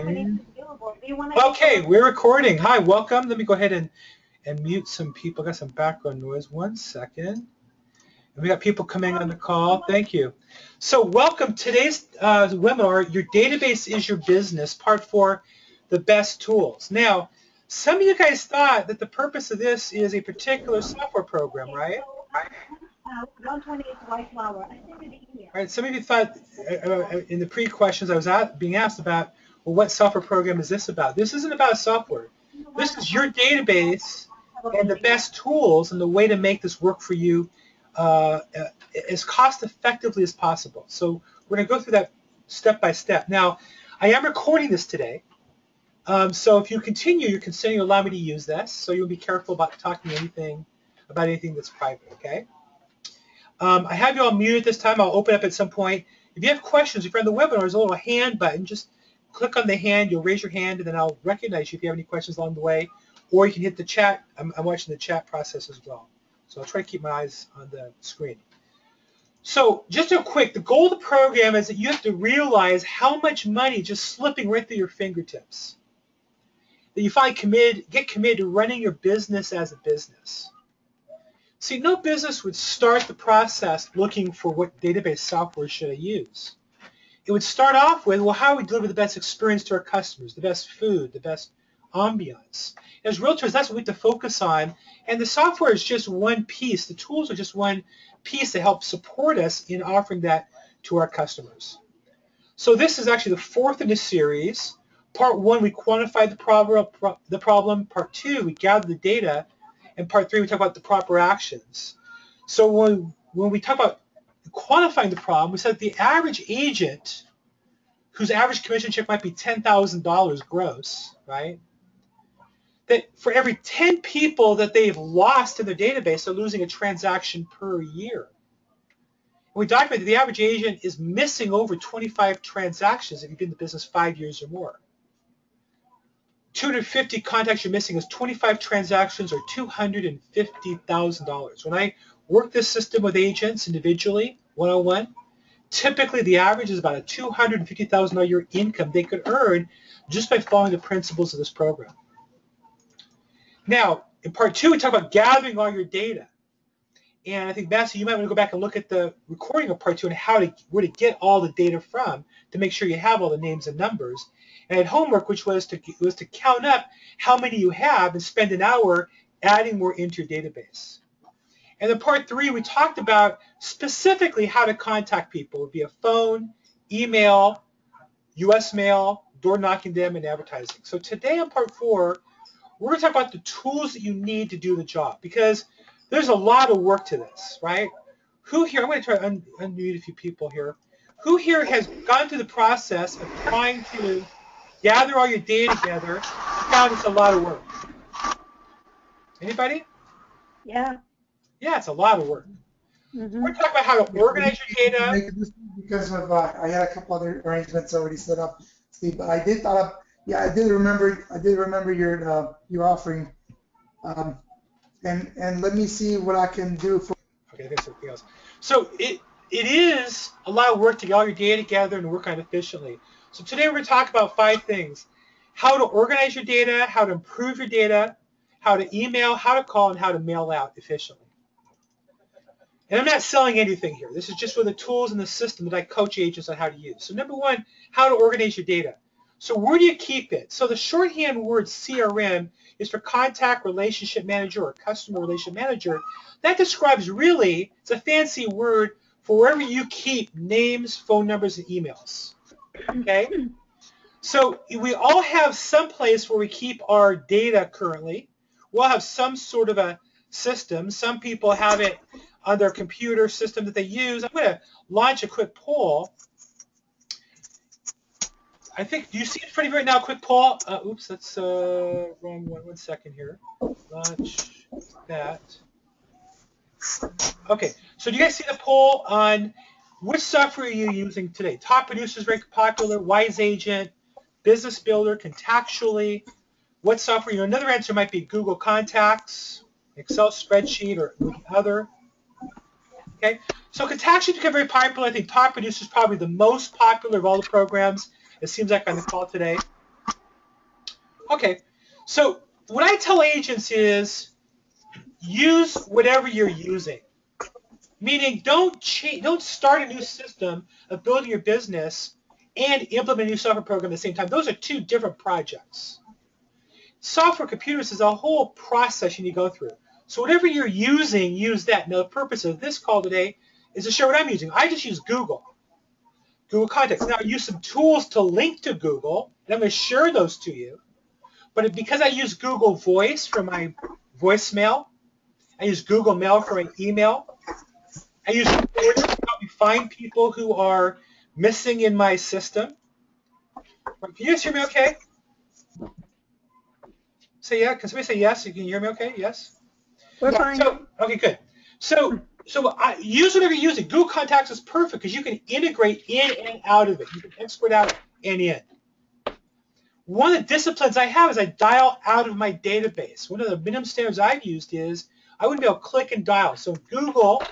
Okay, we're recording. Hi, welcome. Let me go ahead and mute some people. I got some background noise. 1 second. And we got people coming on the call. Thank you. So welcome. Today's webinar, Your Database is Your Business, Part 4, The Best Tools. Now, some of you guys thought that the purpose of this is a particular software program, right? 128 white flour. Right. Some of you thought in the pre-questions I was being asked about, well, what software program is this about? This isn't about software. This is your database and the best tools and the way to make this work for you as cost effectively as possible. So we're going to go through that step by step. Now, I am recording this today. So if you continue, you're considering allow me to use this. So you'll be careful about talking about anything that's private, okay? I have you all muted this time. I'll open up at some point. If you have questions, if you're on the webinar, there's a little hand button. Just click on the hand. You'll raise your hand, and then I'll recognize you if you have any questions along the way. Or you can hit the chat. I'm watching the chat process as well. So I'll try to keep my eyes on the screen. So just real quick, the goal of the program is that you have to realize how much money just slipping right through your fingertips. That you finally get committed to running your business as a business. See, no business would start the process looking for what database software should I use. It would start off with, well, how do we deliver the best experience to our customers, the best food, the best ambiance. As realtors, that's what we have to focus on, and the software is just one piece. The tools are just one piece to help support us in offering that to our customers. So this is actually the fourth in the series. Part 1, we quantified the problem. Part 2, we gathered the data. And part 3, we talk about the proper actions. So when we talk about quantifying the problem, we said the average agent, whose average commission check might be $10,000 gross, right? That for every 10 people that they've lost in their database, they're losing a transaction per year. And we documented that the average agent is missing over 25 transactions if you've been in the business 5 years or more. 250 contacts you're missing is 25 transactions or $250,000. When I work this system with agents individually, one-on-one, typically the average is about a $250,000 a year income they could earn just by following the principles of this program. Now, in part 2, we talk about gathering all your data. And I think, Massey, you might want to go back and look at the recording of part 2 and where to get all the data from to make sure you have all the names and numbers. And I had homework, which was to count up how many you have and spend an hour adding more into your database. And in part 3, we talked about specifically how to contact people via phone, email, US mail, door knocking them, and advertising. So today in part 4, we're going to talk about the tools that you need to do the job, because there's a lot of work to this, right? Who here, I'm going to try to unmute a few people here. Who here has gone through the process of trying to gather all your data together and found it's a lot of work? Anybody? Yeah. Yeah, it's a lot of work. Mm-hmm. We're talking about how to organize your data. Because of I had a couple other arrangements already set up, Steve. But I did thought of, yeah, I did remember your offering, and let me see what I can do for. Okay, I think something else. So it is a lot of work to get all your data together and work on it efficiently. So today we're going to talk about 5 things: how to organize your data, how to improve your data, how to email, how to call, and how to mail out efficiently. And I'm not selling anything here. This is just for the tools in the system that I coach agents on how to use. So number 1, how to organize your data. So where do you keep it? So the shorthand word CRM is for Contact Relationship Manager or Customer Relationship Manager. That describes really, it's a fancy word for wherever you keep names, phone numbers, and emails. Okay? So we all have some place where we keep our data currently. We'll have some sort of a system. Some people have it on their computer system that they use. I'm going to launch a quick poll. I think, do you see it in front of you right now, quick poll? Oops, that's wrong one. 1 second here. Launch that. Okay, so do you guys see the poll on which software are you using today? Top Producers, very popular, Wise Agent, Business Builder, Contactually. What software? Another answer might be Google Contacts, Excel spreadsheet, or other. Okay, so Contactually became very popular. I think Top Producer is probably the most popular of all the programs. It seems like on the call today. Okay. So what I tell agents is use whatever you're using. Meaning, don't start a new system of building your business and implement a new software program at the same time. Those are two different projects. Software computers is a whole process you need to go through. So whatever you're using, use that. Now, the purpose of this call today is to show what I'm using. I just use Google Contacts. Now, I use some tools to link to Google, and I'm going to share those to you. But because I use Google Voice for my voicemail, I use Google Mail for my email, I use Recorder to help me find people who are missing in my system. Can you guys hear me okay? Say yeah. Can somebody say yes? You can hear me okay? Yes? We're Yeah. fine. So, okay, good. So I use whatever you're using. Google Contacts is perfect because you can integrate in and out of it. You can export out and in. One of the disciplines I have is I dial out of my database. One of the minimum standards I've used is I wouldn't be able to click and dial. So Google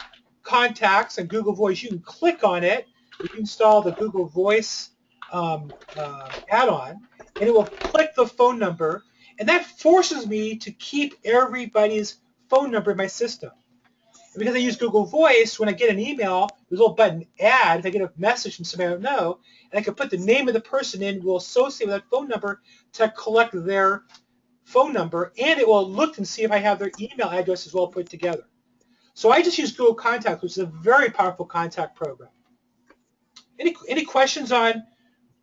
Contacts and Google Voice, you can click on it. You can install the Google Voice add-on, and it will click the phone number, and that forces me to keep everybody's phone number in my system. And because I use Google Voice, when I get an email, there's a little button add. If I get a message from somebody I don't know, and I can put the name of the person in, will associate with that phone number to collect their phone number, and it will look and see if I have their email address as well put together. So I just use Google Contacts, which is a very powerful contact program. Any questions on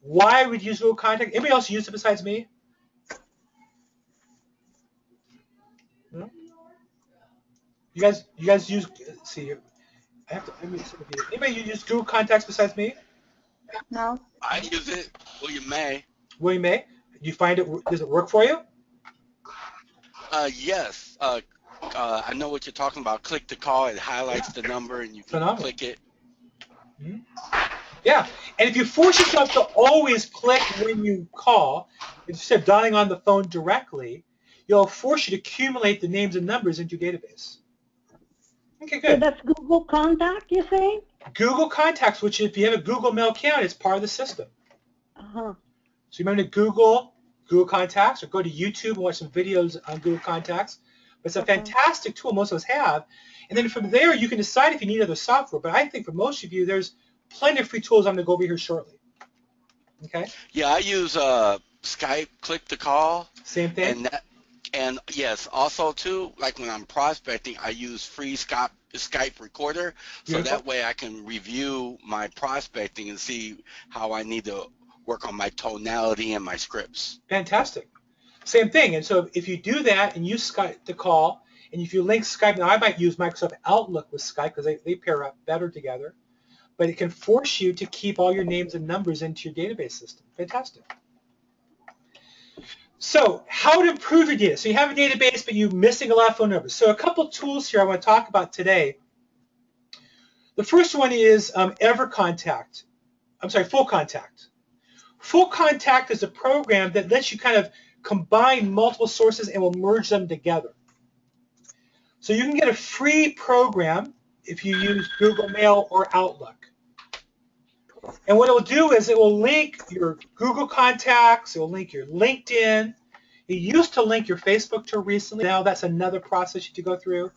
why I would use Google Contacts? Anybody else use it besides me? No? You guys use? Let's see here. I have to. Anybody use Google Contacts besides me? No. I use it. William May. William May. Do you find it? Does it work for you? Yes. I know what you're talking about. Click to call. It highlights the number, and you can Phenomenal. click it. Mm-hmm. Yeah, and if you force yourself to always click when you call, instead of dialing on the phone directly, you'll force you to accumulate the names and numbers into your database. Okay, So good. that's Google Contact, you say? Google Contacts, which if you have a Google Mail account, it's part of the system. Uh-huh. So you remember to Google Contacts, or go to YouTube and watch some videos on Google Contacts. But it's a fantastic tool most of us have. And then from there, you can decide if you need other software. But I think for most of you, there's plenty of free tools I'm going to go over here shortly. Okay? Yeah, I use Skype Click to Call. Same thing? And yes, also too, like when I'm prospecting, I use free Skype Recorder, so Beautiful. that way I can review my prospecting and see how I need to work on my tonality and my scripts. Fantastic. Same thing. And so if you do that and use Skype to call, and if you link Skype, now I might use Microsoft Outlook with Skype because they pair up better together, but it can force you to keep all your names and numbers into your database system. Fantastic. So how to improve your data. So you have a database, but you're missing a lot of phone numbers. So a couple tools here I want to talk about today. The first one is EverContact. I'm sorry, Full Contact. Full Contact is a program that lets you kind of combine multiple sources and will merge them together. So you can get a free program if you use Google Mail or Outlook. And what it will do is it will link your Google Contacts, it will link your LinkedIn. It used to link your Facebook till recently. Now that's another process you have to go through.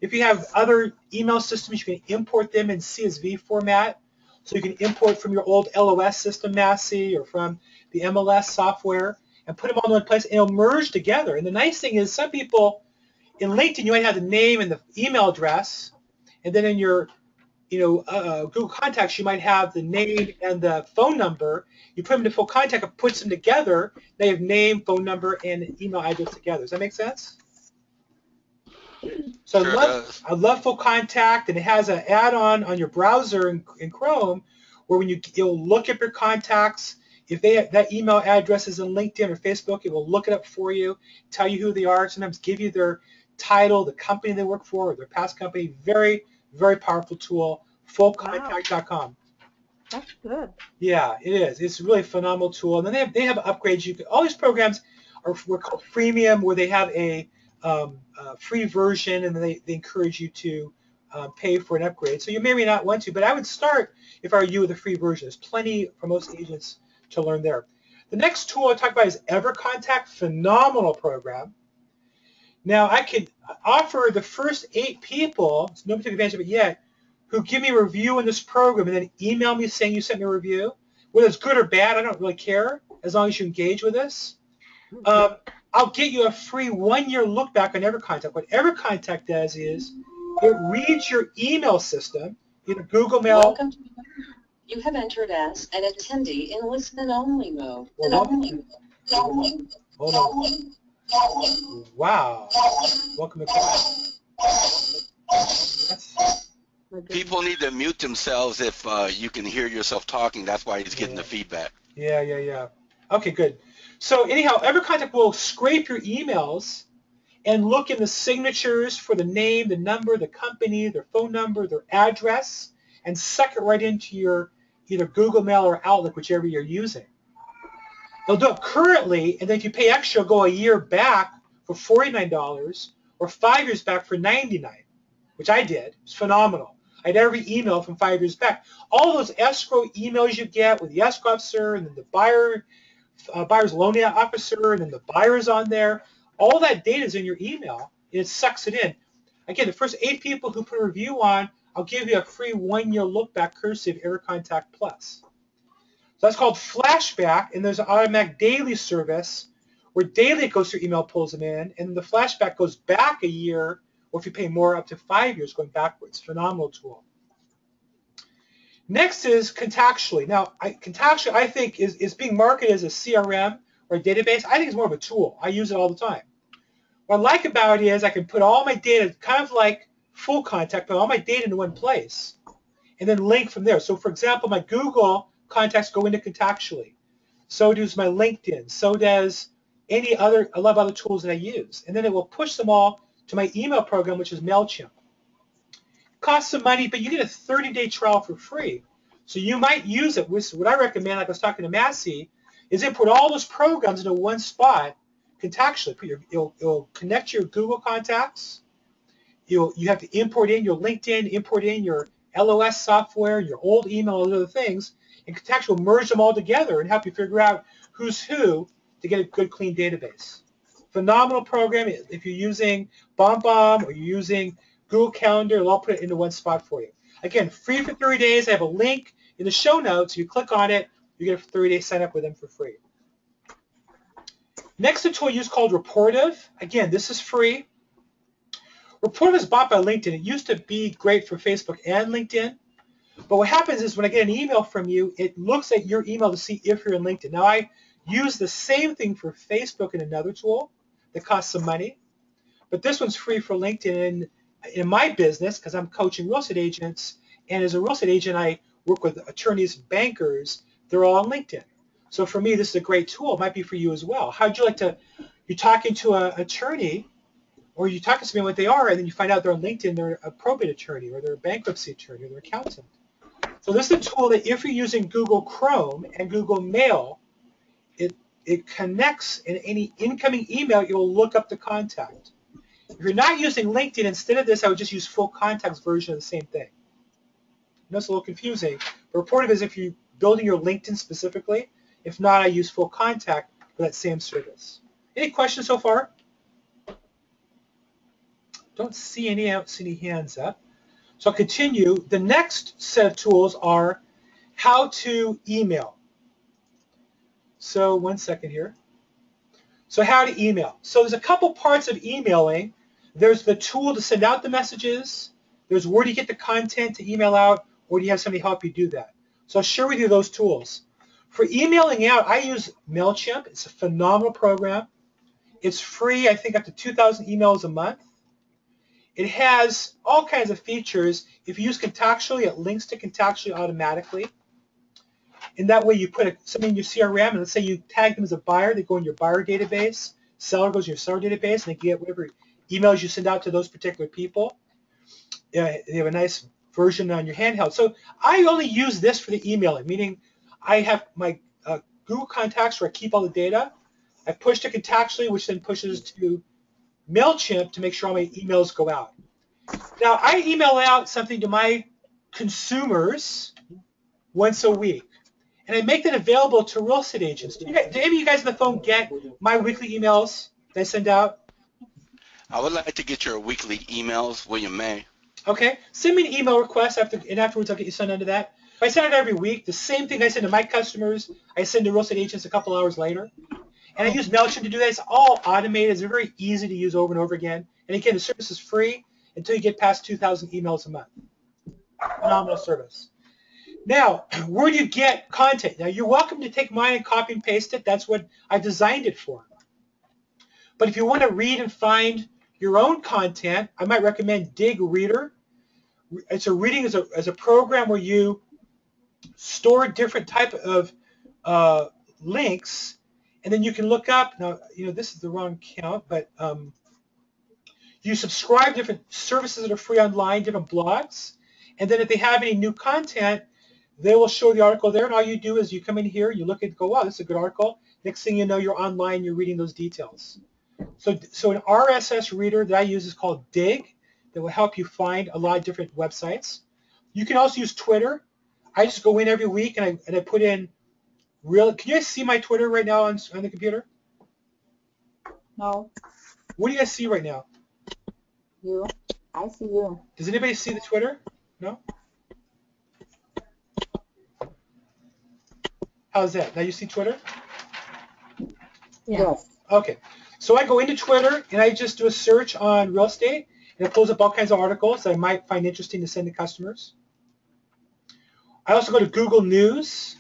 If you have other email systems, you can import them in CSV format. So you can import from your old LOS system, Massey, or from the MLS software, and put them all in one place, and it'll merge together. And the nice thing is some people, in LinkedIn, you might have the name and the email address, and then in your Google Contacts, you might have the name and the phone number. You put them into Full Contact, it puts them together. They have name, phone number, and email address together. Does that make sense? So Sure I love Full Contact, and it has an add-on on your browser in Chrome where when it'll look up your contacts. If that email address is in LinkedIn or Facebook, it will look it up for you, tell you who they are, sometimes give you their title, the company they work for, or their past company. Very, very powerful tool. FullContact.com. That's good. Yeah, it is. It's a really phenomenal tool. And then they have upgrades. All these programs were called freemium, where they have a free version, and then they encourage you to pay for an upgrade. So you may or may not want to, but I would start, if I were you, with a free version. There's plenty for most agents to learn there. The next tool I talk about is EverContact, phenomenal program. Now I could offer the first 8 people, nobody took advantage of it yet, who give me a review in this program and then email me saying you sent me a review. Whether it's good or bad, I don't really care as long as you engage with us. I'll get you a free 1-year look back on EverContact. What EverContact does is it reads your email system, either Google Mail. Welcome. You have entered as an attendee in listen-only mode. Hold on. Wow. Welcome to class. People need to mute themselves if you can hear yourself talking. That's why he's getting the feedback. Yeah. Okay, good. So anyhow, EverContact will scrape your emails and look in the signatures for the name, the number, the company, their phone number, their address, and suck it right into your either Google Mail or Outlook, whichever you're using. They'll do it currently, and then if you pay extra, go a year back for $49 or 5 years back for $99, which I did. It's phenomenal. I had every email from 5 years back. All those escrow emails you get with the escrow officer and then the buyer's loan officer and then the buyer's on there, all that data is in your email, and it sucks it in. Again, the first 8 people who put a review on, I'll give you a free 1-year look back courtesy of EverContact Plus. So that's called Flashback, and there's an automatic daily service where daily it goes through email, pulls them in, and the Flashback goes back a year, or if you pay more, up to 5 years going backwards. Phenomenal tool. Next is Contactually. Now, Contactually, I think, is being marketed as a CRM or a database. I think it's more of a tool. I use it all the time. What I like about it is I can put all my data, kind of like Full Contact, put all my data into one place, and then link from there. So, for example, my Google contacts go into Contactually. So does my LinkedIn. So does a lot of other tools that I use. And then it will push them all to my email program, which is MailChimp. Costs some money, but you get a 30-day trial for free. So you might use it. What I recommend, like I was talking to Massey, is input all those programs into one spot, Contactually. It'll connect your Google contacts. You have to import in your LinkedIn, import in your LOS software, your old email, and other things, and Contactually will merge them all together and help you figure out who's who to get a good, clean database. Phenomenal program. If you're using BombBomb or you're using Google Calendar, it'll all put it into one spot for you. Again, free for 30 days. I have a link in the show notes. You click on it, you get a 30-day sign up with them for free. Next, a tool I use called Rapportive. Again, this is free. Rapportive is bought by LinkedIn. It used to be great for Facebook and LinkedIn. But what happens is when I get an email from you, it looks at your email to see if you're in LinkedIn. Now, I use the same thing for Facebook in another tool that costs some money. But this one's free for LinkedIn. And in my business, because I'm coaching real estate agents, and as a real estate agent, I work with attorneys and bankers. They're all on LinkedIn. So for me, this is a great tool. It might be for you as well. How'd you like to, you're talking to an attorney, or you talk to somebody what they are, and then you find out they're on LinkedIn, they're a probate attorney, or they're a bankruptcy attorney, or they're an accountant. So this is a tool that if you're using Google Chrome and Google Mail, it connects in any incoming email, it will look up the contact. If you're not using LinkedIn, instead of this, I would just use Full Contact's version of the same thing. I know it's a little confusing, but Rapportive is if you're building your LinkedIn specifically. If not, I use Full Contact for that same service. Any questions so far? Don't see any hands up. So I'll continue. The next set of tools are how to email. So 1 second here. So how to email. So there's a couple parts of emailing. There's the tool to send out the messages. There's where do you get the content to email out, or do you have somebody help you do that? So I'll share with you those tools. For emailing out, I use MailChimp. It's a phenomenal program. It's free, I think up to 2,000 emails a month. It has all kinds of features. If you use Contactually, it links to Contactually automatically. And that way you put something in your CRM, and let's say you tag them as a buyer, they go in your buyer database, seller goes in your seller database, and they get whatever emails you send out to those particular people. They have a nice version on your handheld. So I only use this for the emailing, meaning I have my Google Contacts where I keep all the data. I push to Contactually, which then pushes to MailChimp to make sure all my emails go out. Now, I email out something to my consumers once a week. and I make that available to real estate agents. Do any of you guys on the phone get my weekly emails that I send out? I would like to get your weekly emails, William May. Okay, send me an email request and afterwards I'll get you sent into that. If I send it every week, the same thing I send to my customers, I send to real estate agents a couple hours later. And I use MailChimp to do that. It's all automated. It's very easy to use over and over again. And again, the service is free until you get past 2,000 emails a month. Phenomenal service. Now, where do you get content? Now, you're welcome to take mine and copy and paste it. That's what I designed it for. But if you want to read and find your own content, I might recommend Dig Reader. It's a reading as a program where you store different type of links, and then you can look up. Now, this is the wrong count, but you subscribe to different services that are free online, different blogs, and then if they have any new content, they will show the article there. And all you do is you come in here, you look at it, go, wow, this is a good article. Next thing you know, you're online, you're reading those details. So an RSS reader that I use is called Dig, that will help you find a lot of different websites. You can also use Twitter. I just go in every week and I put in real. Can you guys see my Twitter right now on the computer? No. What do you guys see right now? You. I see you. Does anybody see the Twitter? No? How's that? Now you see Twitter? Yes. Okay. So I go into Twitter and I just do a search on real estate and it pulls up all kinds of articles that I might find interesting to send to customers. I also go to Google News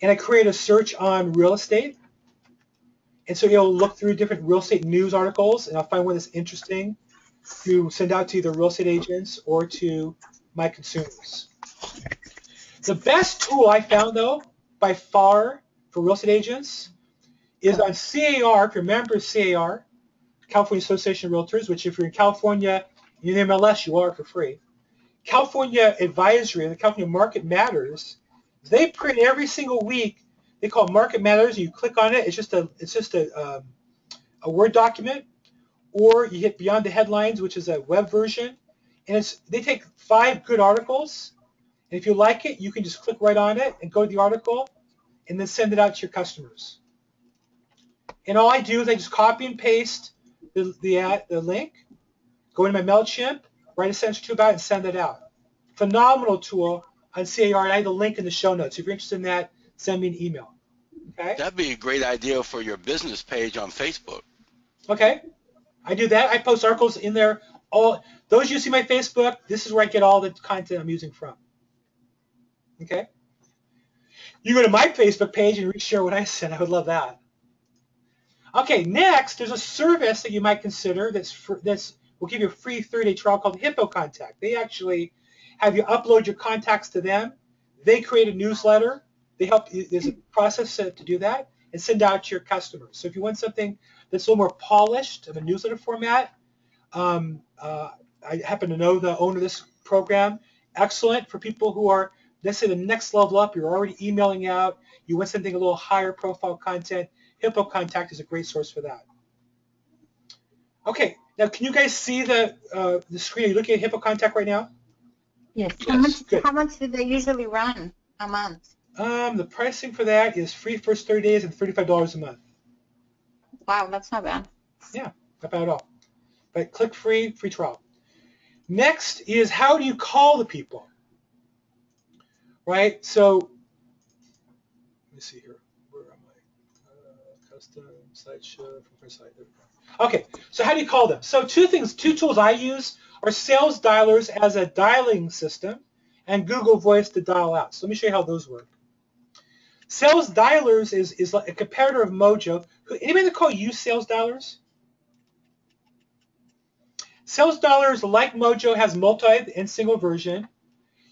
and I create a search on real estate. And so it'll look through different real estate news articles and I'll find one that's interesting to send out to either real estate agents or to my consumers. The best tool I found, though, by far for real estate agents is on CAR. If you remember CAR, California Association of Realtors, which if you're in California, you're in MLS, you are for free. California Advisory, the California Market Matters, they print every single week. They call it Market Matters. You click on it. It's just a Word document, or you hit Beyond the Headlines, which is a web version, and they take 5 good articles. And if you like it, you can just click right on it and go to the article, and then send it out to your customers. And all I do is I just copy and paste the link, go into my MailChimp, write a sentence or two about it, and send it out. Phenomenal tool on CAR, and I have the link in the show notes. If you're interested in that, send me an email. Okay? That'd be a great idea for your business page on Facebook. Okay. I do that. I post articles in there. Those you see my Facebook, this is where I get all the content I'm using from. Okay? You go to my Facebook page and reshare what I send. I would love that. Okay, next, there's a service that you might consider that's will give you a free 30-day trial called HippoContact. They actually have you upload your contacts to them. They create a newsletter. They help you. There's a process to do that and send out to your customers. So if you want something that's a little more polished of a newsletter format, I happen to know the owner of this program. Excellent for people who are, let's say, the next level up. You're already emailing out. You want something a little higher profile content. HippoContact is a great source for that. Okay, now can you guys see the screen? Are you looking at HippoContact right now? Yes. Yes, How much do they usually run a month? The pricing for that is free first 30 days and $35 a month. Wow, that's not bad. Yeah, not bad at all. But click free trial. Next is how do you call the people? Right? So, let me see here. Where am I? Custom slideshow from first slide. There we go. Okay, so how do you call them? So two tools I use are Sales Dialers as a dialing system and Google Voice to dial out. So let me show you how those work. Sales Dialers is like a competitor of Mojo. Anybody that call you Sales Dialers? Sales Dialers, like Mojo, has multi and single version.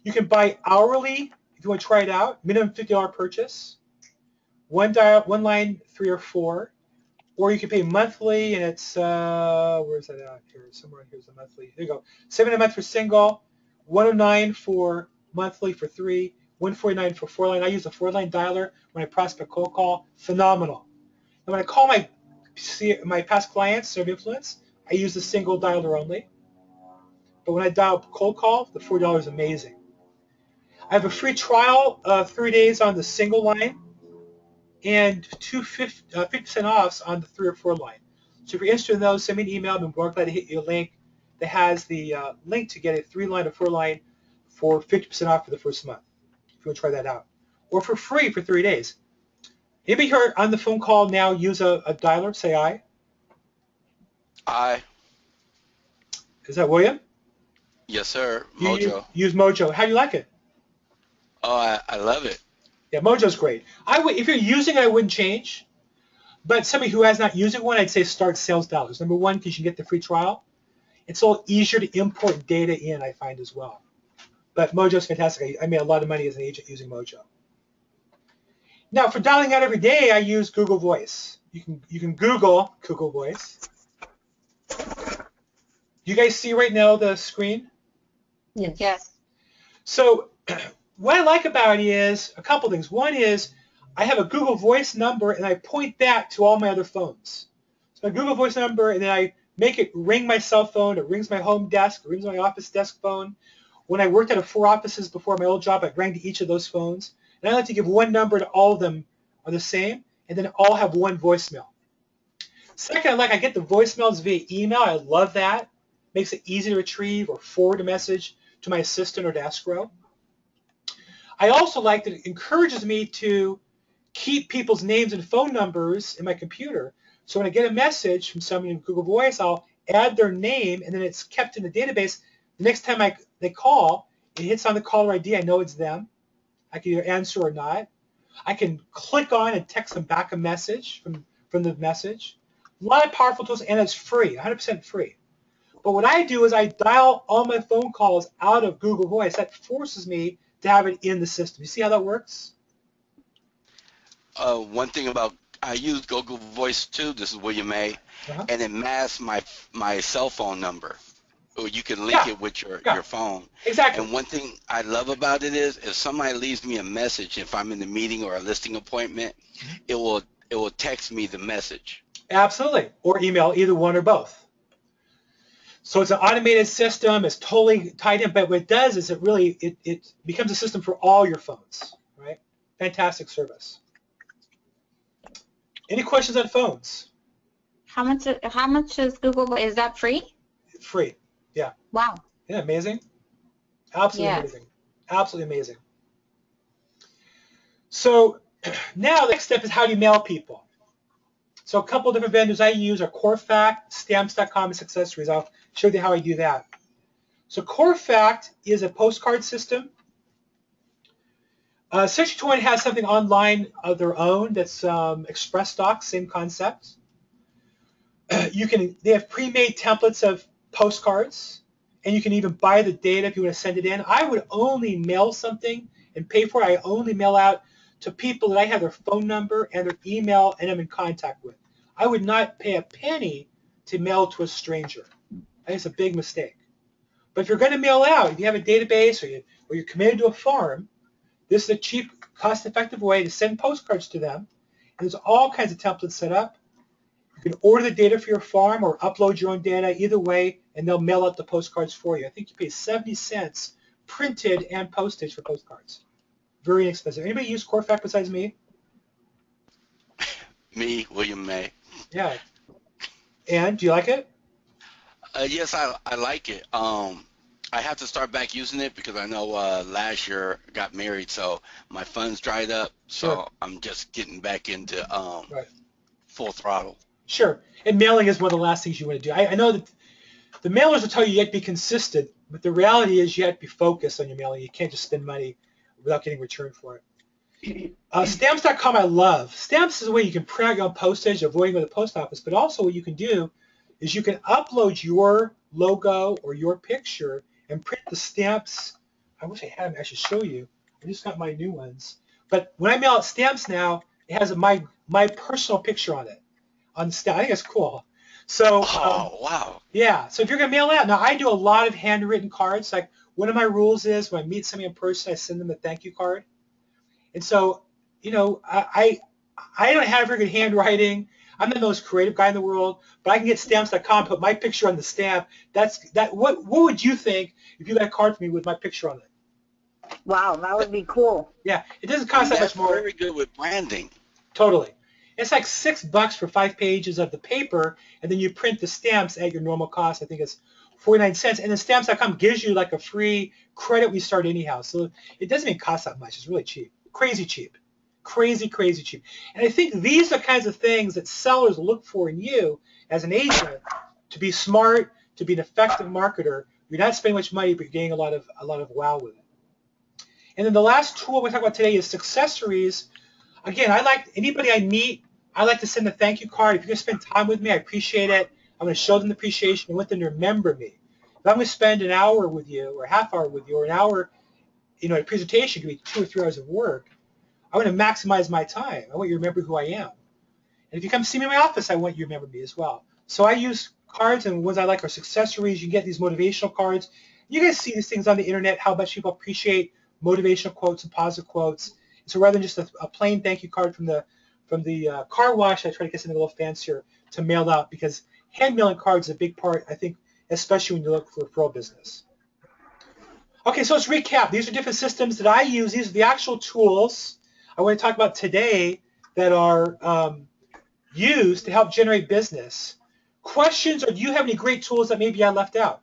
You can buy hourly if you want to try it out. Minimum $50 purchase. One line, 3 or 4. Or you can pay monthly, and it's where's that out here? Somewhere here's the monthly. There you go. $7 a month for single. $109 for monthly for 3. $149 for 4-line. I use a 4-line dialer when I prospect cold call. Phenomenal. And when I call my past clients of influence, I use the single dialer only. But when I dial cold call, the $4 is amazing. I have a free trial of 3 days on the single line and 50% off on the 3 or 4 line. So if you're interested in those, send me an email. I'm more glad to hit you a link that has the link to get a 3 line or 4 line for 50% off for the first month, if you want to try that out. Or for free for 3 days. Anybody here on the phone call now use a dialer? Say aye. Aye. Is that William? Yes, sir. You Mojo. use Mojo. How do you like it? Oh, I love it. Yeah, Mojo's great. If you're using it, I wouldn't change. But somebody who has not using one, I'd say start sales dollars. Number one, because you can get the free trial. It's a little easier to import data in, I find, as well. But Mojo's fantastic. I made a lot of money as an agent using Mojo. Now, for dialing out every day, I use Google Voice. You can Google Voice. You guys see right now the screen? Yes. Yes. So what I like about it is a couple things. One is I have a Google Voice number, and I point that to all my other phones. So my Google Voice number, and then I make it ring my cell phone. It rings my home desk. It rings my office desk phone. When I worked at 4 offices before my old job, I rang to each of those phones. And I like to give one number to all of them are the same, and then all have one voicemail. Second, I get the voicemails via email. I love that. Makes it easy to retrieve or forward a message to my assistant or to escrow. I also like that it encourages me to keep people's names and phone numbers in my computer. So when I get a message from somebody in Google Voice, I'll add their name, and then it's kept in the database. The next time they call, it hits on the caller ID. I know it's them. I can either answer or not. I can click on and text them back a message from the message. A lot of powerful tools, and it's free, 100% free. But what I do is I dial all my phone calls out of Google Voice. That forces me to have it in the system. You see how that works? One thing about I use Google Voice too. This is William A. And it masks my cell phone number. Or you can link it with your phone. Exactly. And one thing I love about it is if somebody leaves me a message, if I'm in a meeting or a listing appointment, it will text me the message. Absolutely. Or email, either one or both. So it's an automated system. It's totally tied in. But what it does is it becomes a system for all your phones, right? Fantastic service. Any questions on phones? How much is Google Voice? Is that free? Free. Yeah. Wow. Isn't that amazing? Absolutely amazing. Absolutely amazing. So now the next step is how do you mail people? So a couple of different vendors I use are Corefact, Stamps.com, and Successories. I'll show you how I do that. So Corefact is a postcard system. Section 20 has something online of their own that's ExpressDocs, same concept. They have pre-made templates of postcards, and you can even buy the data if you want to send it in. I would only mail something and pay for it. I only mail out to people that I have their phone number and their email and I'm in contact with. I would not pay a penny to mail to a stranger. I think it's a big mistake. But if you're going to mail out, if you have a database or you're committed to a farm, this is a cheap, cost-effective way to send postcards to them. And there's all kinds of templates set up. You can order the data for your farm or upload your own data, either way, and they'll mail out the postcards for you. I think you pay 70 cents printed and postage for postcards. Very inexpensive. Anybody use Corefact besides me? Me, William May. Yeah. And do you like it? Yes, I like it. I have to start back using it because I know last year I got married, so my funds dried up. So Sure. I'm just getting back into Right. full throttle. Sure. And mailing is one of the last things you want to do. I know that the mailers will tell you have to be consistent, but the reality is you have to be focused on your mailing. You can't just spend money without getting return for it. Stamps.com I love. Stamps is a way you can print out your own postage, avoiding going to the post office, but also what you can do is you can upload your logo or your picture and print the stamps. I wish I had them. I should show you. I just got my new ones. But when I mail out stamps now, it has my personal picture on it. On the stamp. I think it's cool. So, wow. Yeah. So if you're going to mail out, now I do a lot of handwritten cards. Like one of my rules is when I meet somebody in person, I send them a thank you card. And so, I don't have very good handwriting. I'm not the most creative guy in the world, but I can get stamps.com, put my picture on the stamp. What would you think if you got a card from me with my picture on it? Wow, that would be cool. Yeah, it doesn't cost that That's much more. very good with branding. Totally. It's like $6 for 5 pages of the paper, and then you print the stamps at your normal cost. I think it's 49 cents. And then Stamps.com gives you like a free credit we start anyhow. So it doesn't even cost that much. It's really cheap. Crazy cheap. Crazy, crazy cheap. And I think these are kinds of things that sellers look for in you as an agent to be smart, to be an effective marketer. You're not spending much money, but you're getting a lot of wow with it. And then the last tool we talk about today is Successories. Again, I like anybody I meet, I like to send a thank you card. If you're going to spend time with me, I appreciate it. I'm going to show them the appreciation and want them to remember me. If I'm going to spend an hour with you or a half hour with you or an hour, a presentation could be 2 or 3 hours of work, I want to maximize my time. I want you to remember who I am. And if you come see me in my office, I want you to remember me as well. So I use cards, and ones I like are Successories. You can get these motivational cards. You guys see these things on the internet, how much people appreciate motivational quotes and positive quotes. So rather than just a plain thank you card from the car wash, I try to get something a little fancier to mail out, because hand mailing cards is a big part, I think, especially when you look for referral business. Okay, so let's recap. These are different systems that I use. These are the actual tools I want to talk about today that are used to help generate business. Questions, or do you have any great tools that maybe I left out?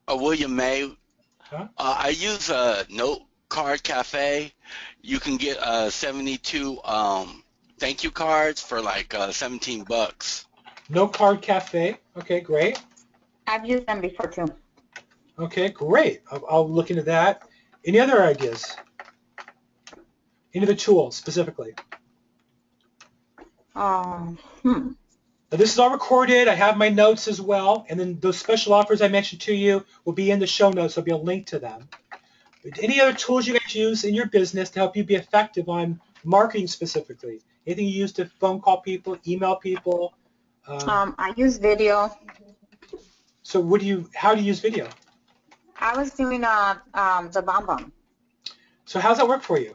William May. Huh? I use a Note Card Cafe. You can get 72 thank you cards for like $17. Note Card Cafe. Okay, great. I've used them before too. Okay, great. I'll look into that. Any other ideas? Any other tools specifically? Um, Now, this is all recorded. I have my notes as well, and then those special offers I mentioned to you will be in the show notes. There'll be a link to them. Any other tools you guys use in your business to help you be effective on marketing specifically? Anything you use to phone call people, email people? I use video. So how do you use video? I was doing the BombBomb. So how's that work for you?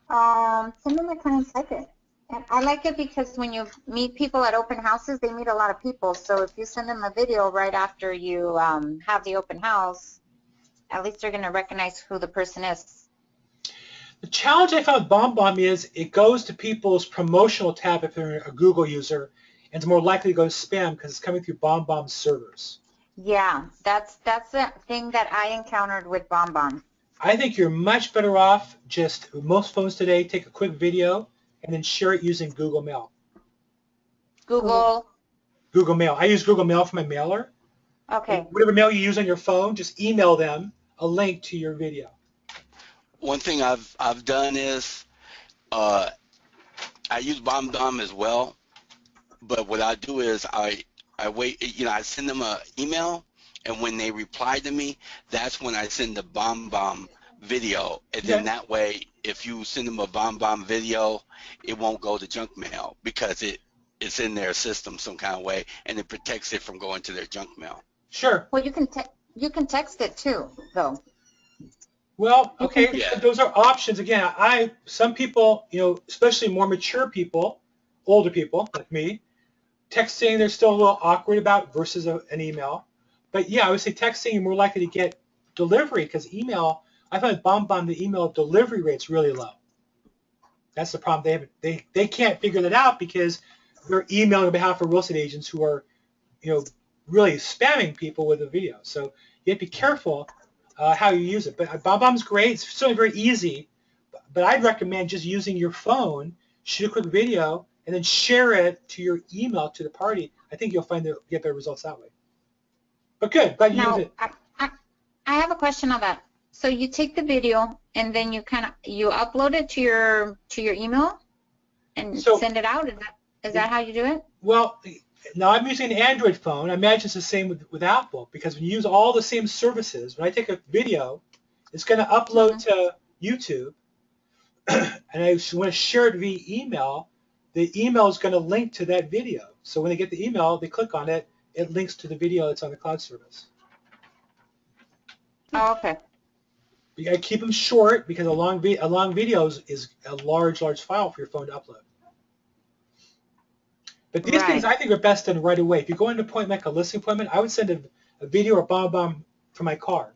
Some of my clients like it. And I like it because when you meet people at open houses, they meet a lot of people. So if you send them a video right after you have the open house, at least they're going to recognize who the person is. The challenge I found with BombBomb is it goes to people's promotional tab if they're a Google user, and it's more likely to go to spam because it's coming through BombBomb servers. Yeah, that's the thing that I encountered with BombBomb. I think you're much better off just, most phones today, take a quick video and then share it using Google Mail. Google Mail. I use Google Mail for my mailer. Okay. Whatever mail you use on your phone, just email them a link to your video. One thing I've done is I use BombBomb as well, but what I do is I wait. I send them an email, and when they reply to me, that's when I send the BombBomb video, and then that way, if you send them a BombBomb video, it won't go to junk mail because it's in their system some kind of way, and it protects it from going to their junk mail. Sure. Well, you can text it too, though. Well, okay, Yeah. those are options. Again, some people, especially more mature people, older people like me, texting they're still a little awkward about versus an email. But yeah, I would say texting you're more likely to get delivery, because email, I find BombBomb, the email delivery rate's really low. That's the problem. They can't figure that out because they're emailing on behalf of real estate agents who are, really spamming people with a video. So you have to be careful how you use it. But BombBomb's great. It's certainly very easy. But I'd recommend just using your phone, shoot a quick video, and then share it to your email to the party. I think you'll get better results that way. But good. Glad you use it. I have a question on that. So you take the video and then you upload it to your email and send it out. Is that how you do it? Well, now I'm using an Android phone. I imagine it's the same with Apple, because when you use all the same services, when I take a video, it's going to upload to YouTube, and I want to share it via email. The email is going to link to that video. So when they get the email, they click on it, it links to the video that's on the cloud service. Oh, okay. You got to keep them short, because a long video is a large file for your phone to upload. But these things I think are best done right away. If you go on an appointment, like a listing appointment, I would send a video or bomb for my car.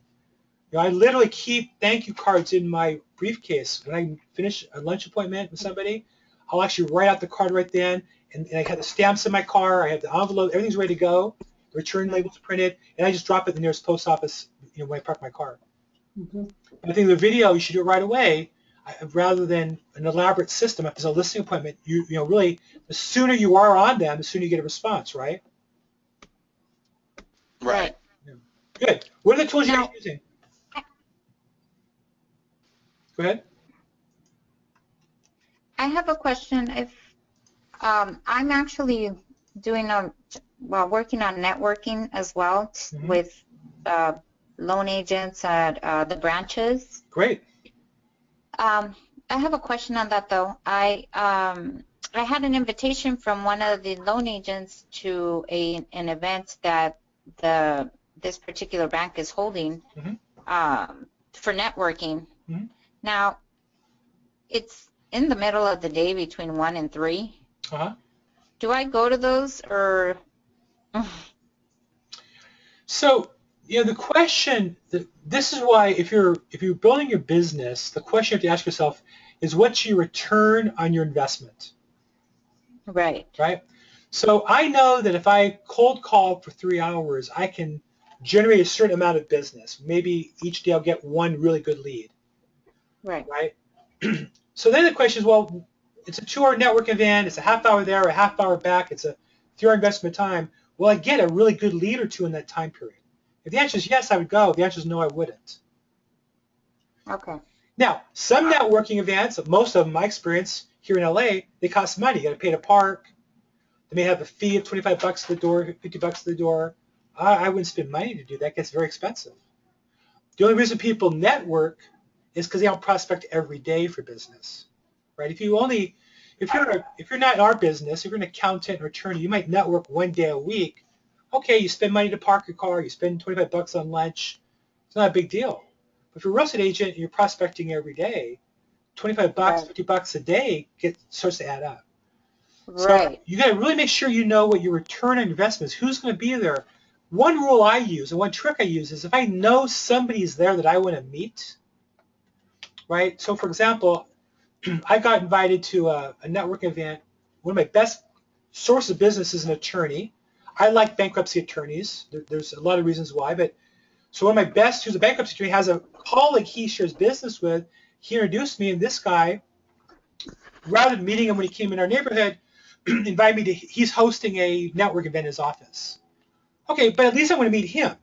You know, I literally keep thank you cards in my briefcase. When I finish a lunch appointment with somebody, I'll actually write out the card right then, and I have the stamps in my car. I have the envelope. Everything's ready to go. The return label's printed, and I just drop it in the nearest post office, you know, when I park my car. Mhm. I think the video, you should do it right away, rather than an elaborate system. If there's a listing appointment, you know, really, the sooner you are on them, the sooner you get a response, right? Right. Good. What are the tools Now- you're using? Go ahead. I have a question. If I'm actually doing working on networking as well Mhm. with loan agents at the branches. Great. I have a question on that though. I had an invitation from one of the loan agents to an event that this particular bank is holding for networking. Mhm. Now, it's in the middle of the day between 1 and 3. Uh-huh. Do I go to those or? So, you know, the question, this is why if you're building your business, the question you have to ask yourself is what's your return on your investment, Right. right? So I know that if I cold call for 3 hours, I can generate a certain amount of business. Maybe each day I'll get one really good lead, Right. right? So then the question is, well, it's a 2-hour network event. It's a half hour there, a half hour back. It's a 3-hour investment time. Will I get a really good lead or two in that time period? If the answer is yes, I would go. If the answer is no, I wouldn't. Okay. Now, some networking events, most of them, my experience here in LA, they cost money. You got to pay to park. They may have a fee of $25 at the door, $50 at the door. I wouldn't spend money to do that. It gets very expensive. The only reason people network is because they don't prospect every day for business, right? If you're not in our business, if you're an accountant or attorney, you might network one day a week. Okay, you spend money to park your car, you spend $25 on lunch. It's not a big deal. But if you're a real estate agent and you're prospecting every day, $25, Right. $50 a day starts to add up. Right. So you got to really make sure you know what your return on investment is. Who's going to be there? One rule I use and one trick I use is if I know somebody's there that I want to meet, right? So for example, I got invited to a network event. One of my best sources of business is an attorney. I like bankruptcy attorneys. There's a lot of reasons why, but so one of my best, who's a bankruptcy attorney, has a colleague he shares business with. He introduced me, and this guy, rather than meeting him when he came in our neighborhood, invited me to, he's hosting a network event in his office. Okay, but at least I want to meet him,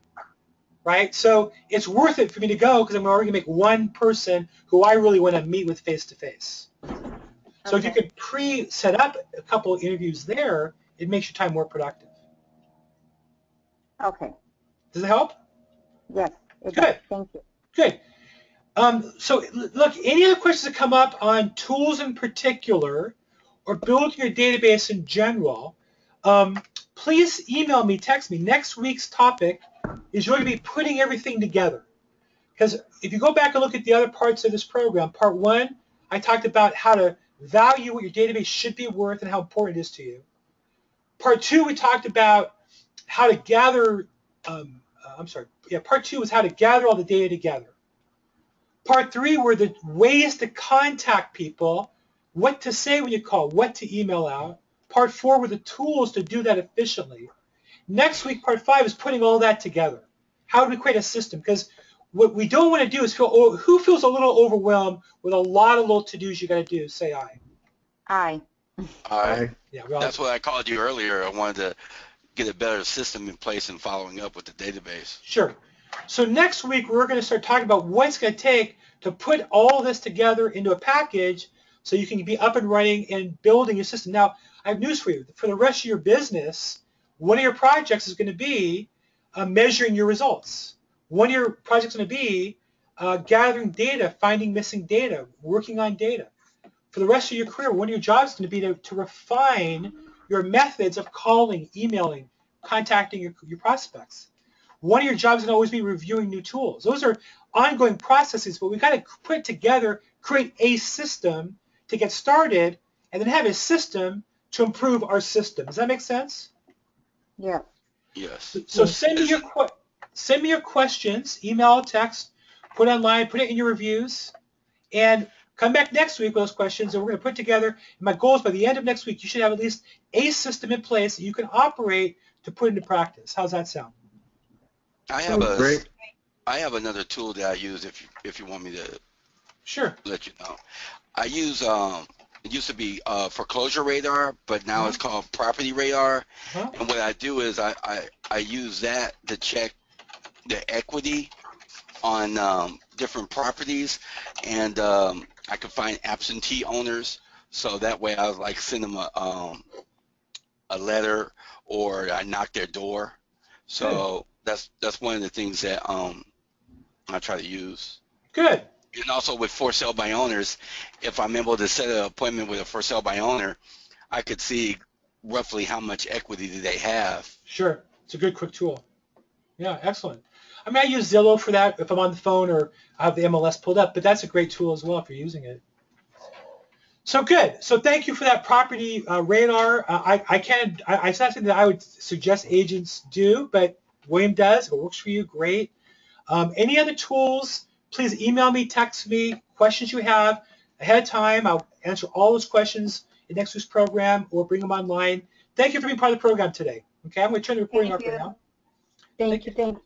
right? So it's worth it for me to go because I'm already going to make one person who I really want to meet with face-to-face. So if you could pre-set up a couple of interviews there, it makes your time more productive. Okay. Does it help? Yes. It Good. does. Thank you. Good. So look, any other questions that come up on tools in particular or building your database in general, please email me, text me. Next week's topic is you're going to be putting everything together. Because if you go back and look at the other parts of this program, part 1, I talked about how to value what your database should be worth and how important it is to you. Part 2, we talked about how to gather, part 2 was how to gather all the data together. Part 3 were the ways to contact people, what to say when you call, what to email out. Part 4 were the tools to do that efficiently. Next week, part 5 is putting all that together. How do we create a system? Because what we don't want to do is who feels a little overwhelmed with a lot of little to-dos you got to do? Say aye. Aye. Yeah, That's what I called you earlier. I wanted to get a better system in place and following up with the database. Sure. So next week, we're going to start talking about what it's going to take to put all this together into a package so you can be up and running and building your system. Now, I have news for you. For the rest of your business, one of your projects is going to be measuring your results. One of your projects is going to be gathering data, finding missing data, working on data. For the rest of your career, one of your jobs is going to be to refine your methods of calling, emailing, contacting your prospects. One of your jobs can always be reviewing new tools. Those are ongoing processes, but we've got to put together, create a system to get started, and then have a system to improve our system. Does that make sense? Yeah. Yes. So send me your send me your questions, email, text, put it online, put it in your reviews, and come back next week with those questions, and we're going to put together. My goal is by the end of next week, you should have at least a system in place that you can operate to put into practice. How's that sound? I have Sounds great. I have another tool that I use if you want me to Sure. let you know. I use it used to be foreclosure radar, but now it's called property radar. Uh-huh. And what I do is I use that to check the equity on different properties, and I can find absentee owners. So that way I like send them a letter, or I knock their door. So that's one of the things that I try to use. Good. And also with for sale by owners, if I'm able to set an appointment with a for sale by owner, I could see roughly how much equity do they have. Sure. It's a good, quick tool. Yeah, excellent. I mean, I use Zillow for that if I'm on the phone or I have the MLS pulled up, but that's a great tool as well if you're using it. So good. So thank you for that property radar. It's not something that I would suggest agents do, but William does. If it works for you, great. Any other tools, please email me, text me, questions you have ahead of time. I'll answer all those questions in next week's program or bring them online. Thank you for being part of the program today. Okay, I'm going to turn the recording off right now. Thank you.